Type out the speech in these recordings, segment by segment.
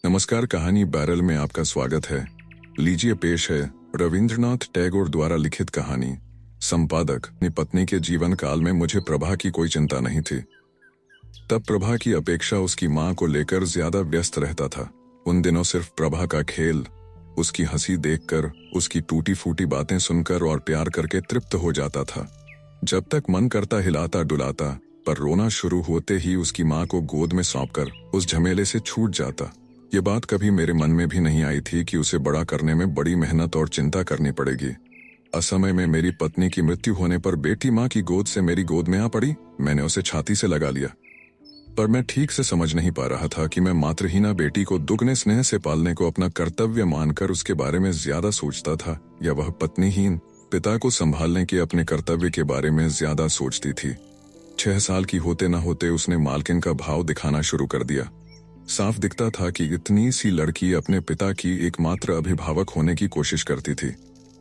नमस्कार। कहानी बैरल में आपका स्वागत है। लीजिए पेश है रविंद्रनाथ टैगोर द्वारा लिखित कहानी। संपादक। अपनी पत्नी के जीवन काल में मुझे प्रभा की कोई चिंता नहीं थी। तब प्रभा की अपेक्षा उसकी माँ को लेकर ज्यादा व्यस्त रहता था। उन दिनों सिर्फ प्रभा का खेल, उसकी हंसी देखकर, उसकी टूटी फूटी बातें सुनकर और प्यार करके तृप्त हो जाता था। जब तक मन करता हिलाता डुलाता, पर रोना शुरू होते ही उसकी माँ को गोद में सौंपकर उस झमेले से छूट जाता। ये बात कभी मेरे मन में भी नहीं आई थी कि उसे बड़ा करने में बड़ी मेहनत और चिंता करनी पड़ेगी। असमय में मेरी पत्नी की मृत्यु होने पर बेटी माँ की गोद से मेरी गोद में आ पड़ी। मैंने उसे छाती से लगा लिया, पर मैं ठीक से समझ नहीं पा रहा था कि मैं मातृहीना बेटी को दुगने स्नेह से पालने को अपना कर्तव्य मानकर उसके बारे में ज्यादा सोचता था, या वह पत्नीहीन पिता को संभालने के अपने कर्तव्य के बारे में ज्यादा सोचती थी। 6 साल की होते न होते उसने मालकिन का भाव दिखाना शुरू कर दिया। साफ दिखता था कि इतनी सी लड़की अपने पिता की एकमात्र अभिभावक होने की कोशिश करती थी।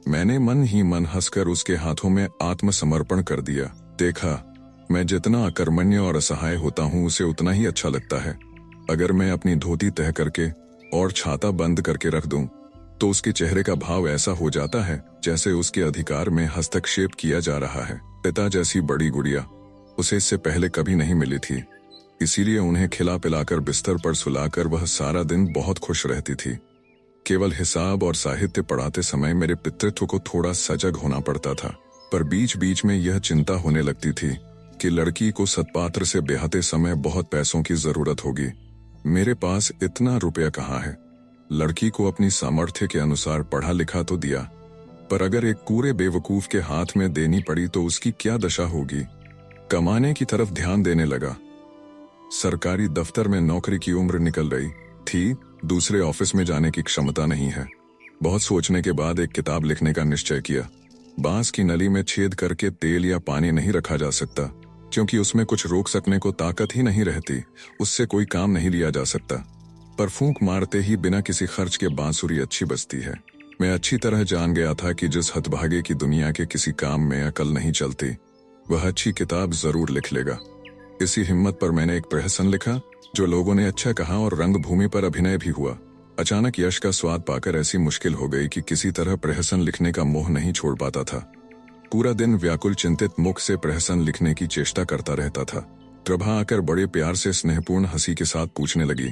मैंने मन ही मन हंसकर उसके हाथों में आत्मसमर्पण कर दिया। देखा, मैं जितना अकर्मण्य और असहाय होता हूँ उसे उतना ही अच्छा लगता है। अगर मैं अपनी धोती तह करके और छाता बंद करके रख दूं, तो उसके चेहरे का भाव ऐसा हो जाता है जैसे उसके अधिकार में हस्तक्षेप किया जा रहा है। पिता जैसी बड़ी गुड़िया उसे इससे पहले कभी नहीं मिली थी, इसीलिए उन्हें खिला पिलाकर बिस्तर पर सुलाकर वह सारा दिन बहुत खुश रहती थी। केवल हिसाब और साहित्य पढ़ाते समय मेरे पितृत्व को थोड़ा सजग होना पड़ता था, पर बीच बीच में यह चिंता होने लगती थी कि लड़की को सत्पात्र से ब्याहते समय बहुत पैसों की जरूरत होगी। मेरे पास इतना रुपया कहाँ है। लड़की को अपनी सामर्थ्य के अनुसार पढ़ा लिखा तो दिया, पर अगर एक कूरे बेवकूफ के हाथ में देनी पड़ी तो उसकी क्या दशा होगी। कमाने की तरफ ध्यान देने लगा। सरकारी दफ्तर में नौकरी की उम्र निकल रही थी, दूसरे ऑफिस में जाने की क्षमता नहीं है। बहुत सोचने के बाद एक किताब लिखने का निश्चय किया। बांस की नली में छेद करके तेल या पानी नहीं रखा जा सकता, क्योंकि उसमें कुछ रोक सकने को ताकत ही नहीं रहती। उससे कोई काम नहीं लिया जा सकता, पर फूंक मारते ही बिना किसी खर्च के बांसुरी अच्छी बजती है। मैं अच्छी तरह जान गया था कि जिस हतभागे की दुनिया के किसी काम में अकल नहीं चलती, वह अच्छी किताब जरूर लिख लेगा। इसी हिम्मत पर मैंने एक प्रहसन लिखा, जो लोगों ने अच्छा कहा और रंगभूमि पर अभिनय भी हुआ। अचानक यश का स्वाद पाकर ऐसी मुश्किल हो गई कि किसी तरह प्रहसन लिखने का मोह नहीं छोड़ पाता था। पूरा दिन व्याकुल चिंतित मुख से प्रहसन लिखने की चेष्टा करता रहता था। प्रभा आकर बड़े प्यार से स्नेहपूर्ण हंसी के साथ पूछने लगी,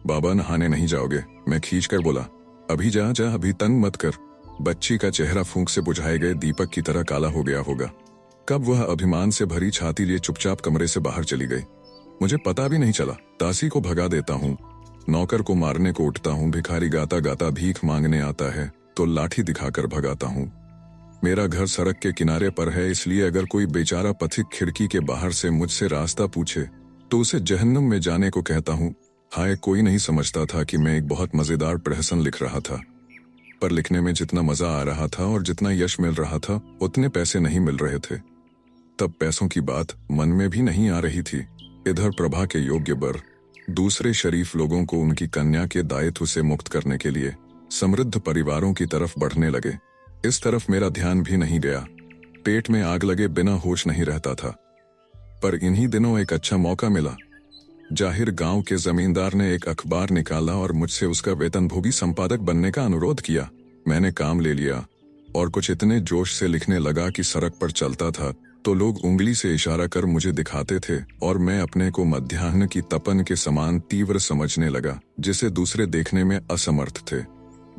बाबा नहाने नहीं जाओगे? मैं खींचकर बोला, अभी जा जा, अभी तंग मत कर। बच्ची का चेहरा फूंक से बुझाए गए दीपक की तरह काला हो गया होगा। कब वह अभिमान से भरी छाती लिए चुपचाप कमरे से बाहर चली गई, मुझे पता भी नहीं चला। दासी को भगा देता हूँ, नौकर को मारने को उठता हूँ, भिखारी गाता गाता भीख मांगने आता है तो लाठी दिखाकर भगाता हूँ। मेरा घर सड़क के किनारे पर है, इसलिए अगर कोई बेचारा पथिक खिड़की के बाहर से मुझसे रास्ता पूछे तो उसे जहन्नुम में जाने को कहता हूँ। हाय, कोई नहीं समझता था कि मैं एक बहुत मजेदार प्रहसन लिख रहा था, पर लिखने में जितना मजा आ रहा था और जितना यश मिल रहा था, उतने पैसे नहीं मिल रहे थे। तब पैसों की बात मन में भी नहीं आ रही थी। इधर प्रभा के योग्य वर दूसरे शरीफ लोगों को उनकी कन्या के दायित्व से मुक्त करने के लिए समृद्ध परिवारों की तरफ बढ़ने लगे। इस तरफ मेरा ध्यान भी नहीं गया। पेट में आग लगे बिना होश नहीं रहता था। पर इन्हीं दिनों एक अच्छा मौका मिला। जाहिर गांव के जमींदार ने एक अखबार निकाला और मुझसे उसका वेतनभोगी संपादक बनने का अनुरोध किया। मैंने काम ले लिया और कुछ इतने जोश से लिखने लगा कि सड़क पर चलता था तो लोग उंगली से इशारा कर मुझे दिखाते थे और मैं अपने को मध्याह्न की तपन के समान तीव्र समझने लगा, जिसे दूसरे देखने में असमर्थ थे।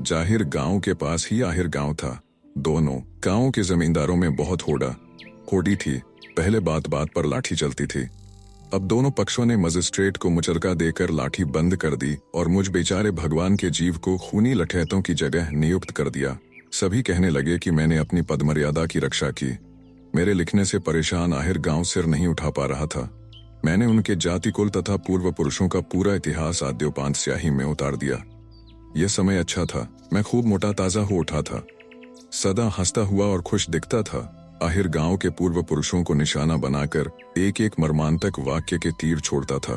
जाहिर गांव के पास ही आहिर गांव था। दोनों गांवों के जमींदारों में बहुत होड़ी थी। पहले बात बात पर लाठी चलती थी। अब दोनों पक्षों ने मजिस्ट्रेट को मुचरका देकर लाठी बंद कर दी और मुझ बेचारे भगवान के जीव को खूनी लठैतों की जगह नियुक्त कर दिया। सभी कहने लगे कि मैंने अपनी पदमर्यादा की रक्षा की। मेरे लिखने से परेशान आहिर गांव सिर नहीं उठा पा रहा था। मैंने उनके जाति कुल तथा पूर्व पुरुषों का पूरा इतिहास आद्योपांत स्याही में उतार दिया। यह समय अच्छा था। मैं खूब मोटा ताजा हो उठा था, सदा हंसता हुआ और खुश दिखता था। आहिर गांव के पूर्व पुरुषों को निशाना बनाकर एक एक मर्मांतक वाक्य के तीर छोड़ता था।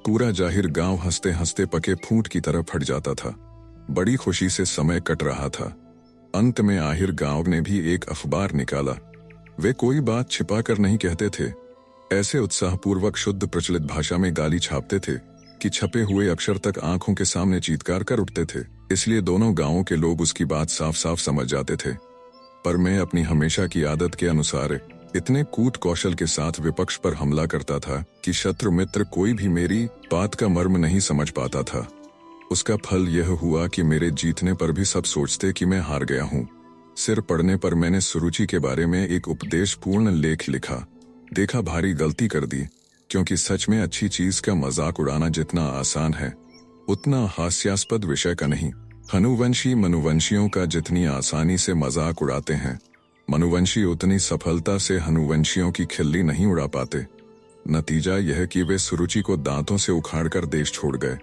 पूरा जाहिर गांव हंसते हंसते पके फूंट की तरह फट जाता था। बड़ी खुशी से समय कट रहा था। अंत में आहिर गांव ने भी एक अखबार निकाला। वे कोई बात छिपा कर नहीं कहते थे, ऐसे उत्साहपूर्वक शुद्ध प्रचलित भाषा में गाली छापते थे कि छपे हुए अक्षर तक आंखों के सामने चीत्कार कर उठते थे, इसलिए दोनों गांवों के लोग उसकी बात साफ साफ समझ जाते थे। पर मैं अपनी हमेशा की आदत के अनुसार इतने कूट कौशल के साथ विपक्ष पर हमला करता था कि शत्रु मित्र कोई भी मेरी बात का मर्म नहीं समझ पाता था। उसका फल यह हुआ कि मेरे जीतने पर भी सब सोचते कि मैं हार गया हूँ। सिर पड़ने पर मैंने सुरुचि के बारे में एक उपदेशपूर्ण लेख लिखा। देखा भारी गलती कर दी, क्योंकि सच में अच्छी चीज का मजाक उड़ाना जितना आसान है उतना हास्यास्पद विषय का नहीं। हनुवंशी मनुवंशियों का जितनी आसानी से मजाक उड़ाते हैं, मनुवंशी उतनी सफलता से हनुवंशियों की खिल्ली नहीं उड़ा पाते। नतीजा यह कि वे सुरुचि को दांतों से उखाड़कर देश छोड़ गए।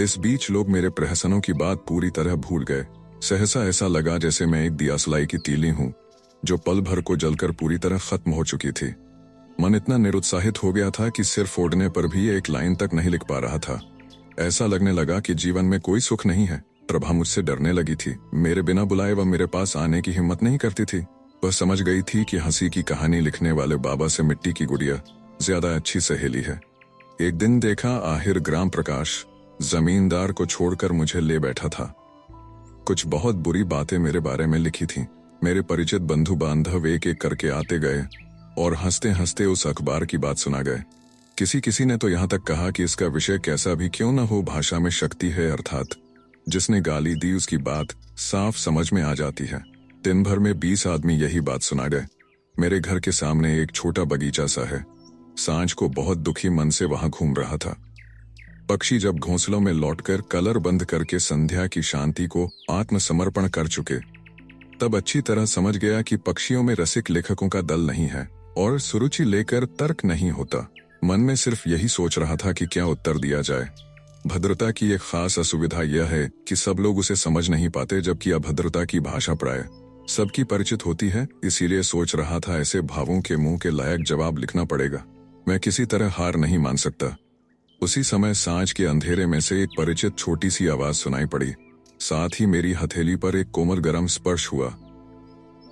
इस बीच लोग मेरे प्रहसनों की बात पूरी तरह भूल गए। सहसा ऐसा लगा जैसे मैं एक दियासलाई की तीली हूँ जो पल भर को जलकर पूरी तरह खत्म हो चुकी थी। मन इतना निरुत्साहित हो गया था कि सिर फोड़ने पर भी एक लाइन तक नहीं लिख पा रहा था। ऐसा लगने लगा कि जीवन में कोई सुख नहीं है। प्रभा मुझसे डरने लगी थी। मेरे बिना बुलाए वह मेरे पास आने की हिम्मत नहीं करती थी। वह समझ गई थी कि हंसी की कहानी लिखने वाले बाबा से मिट्टी की गुड़िया ज्यादा अच्छी सहेली है। एक दिन देखा आहिर ग्राम प्रकाश जमींदार को छोड़कर मुझे ले बैठा था। कुछ बहुत बुरी बातें मेरे बारे में लिखी थीं। मेरे परिचित बंधु बांधव एक एक करके आते गए और हंसते हंसते उस अखबार की बात सुना गए। किसी ने तो यहाँ तक कहा कि इसका विषय कैसा भी क्यों न हो, भाषा में शक्ति है, अर्थात जिसने गाली दी उसकी बात साफ समझ में आ जाती है। दिन भर में 20 आदमी यही बात सुना गए। मेरे घर के सामने एक छोटा बगीचा सा है। सांझ को बहुत दुखी मन से वहां घूम रहा था। पक्षी जब घोंसलों में लौटकर कलर बंद करके संध्या की शांति को आत्मसमर्पण कर चुके, तब अच्छी तरह समझ गया कि पक्षियों में रसिक लेखकों का दल नहीं है और सुरुचि लेकर तर्क नहीं होता। मन में सिर्फ यही सोच रहा था कि क्या उत्तर दिया जाए। भद्रता की एक खास असुविधा यह है कि सब लोग उसे समझ नहीं पाते, जबकि अभद्रता की भाषा प्राय सबकी परिचित होती है। इसीलिए सोच रहा था ऐसे भावों के मुंह के लायक जवाब लिखना पड़ेगा। मैं किसी तरह हार नहीं मान सकता। उसी समय सांझ के अंधेरे में से एक परिचित छोटी सी आवाज सुनाई पड़ी। साथ ही मेरी हथेली पर एक कोमल गर्म स्पर्श हुआ।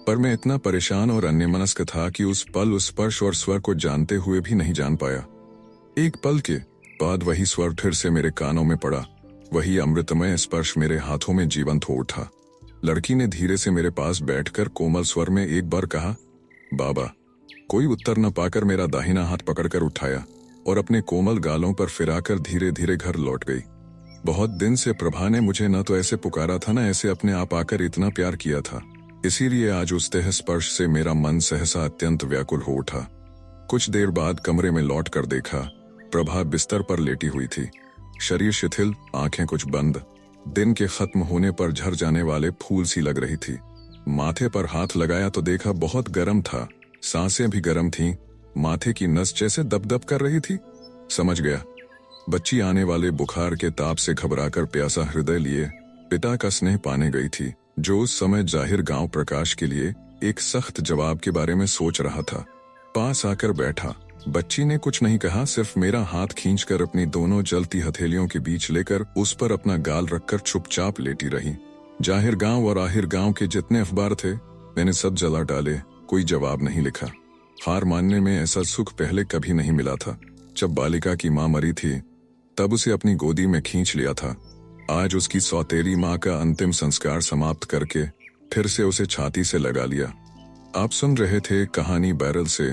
पर मैं इतना परेशान और अन्यमनस्क था कि उस पल उस स्पर्श और स्वर को जानते हुए भी नहीं जान पाया। एक पल के बाद वही स्वर फिर से मेरे कानों में पड़ा। वही अमृतमय स्पर्श मेरे हाथों में जीवंत हो उठा। लड़की ने धीरे से मेरे पास बैठकर कोमल स्वर में एक बार कहा, बाबा। कोई उत्तर न पाकर मेरा दाहिना हाथ पकड़कर उठाया और अपने कोमल गालों पर फिराकर धीरे धीरे घर लौट गई। बहुत दिन से प्रभा ने मुझे न तो ऐसे पुकारा था, न ऐसे अपने आप आकर इतना प्यार किया था। इसीलिए आज उस तह स्पर्श से मेरा मन सहसा अत्यंत व्याकुल हो उठा। कुछ देर बाद कमरे में लौट कर देखा, प्रभा बिस्तर पर लेटी हुई थी, शरीर शिथिल, आंखें कुछ बंद, दिन के खत्म होने पर झड़ जाने वाले फूल सी लग रही थी। माथे पर हाथ लगाया तो देखा बहुत गर्म था, सांसें भी गर्म थीं, माथे की नस जैसे दबदब कर रही थी। समझ गया, बच्ची आने वाले बुखार के ताप से घबराकर प्यासा हृदय लिए पिता का स्नेह पाने गई थी, जो उस समय जाहिर गांव प्रकाश के लिए एक सख्त जवाब के बारे में सोच रहा था। पास आकर बैठा। बच्ची ने कुछ नहीं कहा, सिर्फ मेरा हाथ खींचकर अपनी दोनों जलती हथेलियों के बीच लेकर उस पर अपना गाल रखकर चुपचाप लेटी रही। जाहिर गांव और आहिर गांव के जितने अखबार थे मैंने सब जला डाले, कोई जवाब नहीं लिखा। हार मानने में ऐसा सुख पहले कभी नहीं मिला था। जब बालिका की मां मरी थी तब उसे अपनी गोदी में खींच लिया था। आज उसकी सौतेली मां का अंतिम संस्कार समाप्त करके फिर से उसे छाती से लगा लिया। आप सुन रहे थे कहानी बैरल से,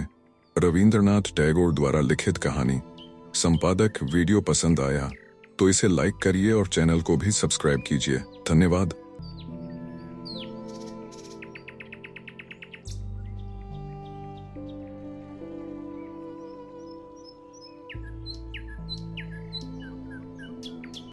रविंद्रनाथ टैगोर द्वारा लिखित कहानी। संपादक वीडियो पसंद आया तो इसे लाइक करिए और चैनल को भी सब्सक्राइब कीजिए। धन्यवाद।